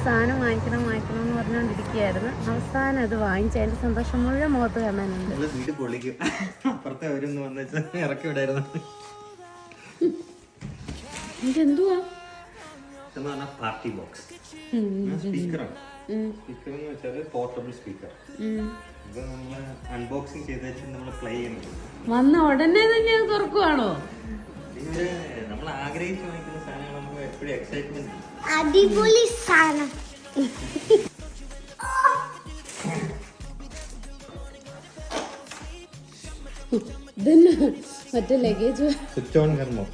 സാധനം വാങ്ങിക്കണം എന്ന് പറഞ്ഞുകൊണ്ടിരിക്കുകയായിരുന്നു. അവസാനം അത് വാങ്ങിച്ച അതിന്റെ സന്തോഷം മുഴുവൻ മുഖത്ത് കാണാനുണ്ട്. വീട് പൊളിക്കും. അപ്പുറത്തെ അവരൊന്ന് വന്ന് ഇറക്കി വിടായിരുന്നു. ഇതെന്തുവാ? Party box സ്പീക്കറാണ്. സ്പീക്കർ എന്ന് വെച്ചാൽ പോർട്ടബിൾ സ്പീക്കർ. ഇത് നമ്മൾ അൺബോക്സിങ് ചെയ്ത് വെച്ച് നമ്മൾ പ്ലേ ചെയ്യുന്നത്. വന്ന ഉടനെ തന്നെ അത് തുറക്കുവാണോ? നമ്മൾ ആഗ്രഹിച്ച് വാങ്ങിക്കുന്ന സാധനങ്ങൾ നമുക്ക് എപ്പോഴും എക്സൈറ്റ്മെന്റ്. അടിപൊളി സാധനം. ഇതന്നെ മറ്റേ ലഗേജ് സ്വിച്ച് ഓൺ കർമ്മം.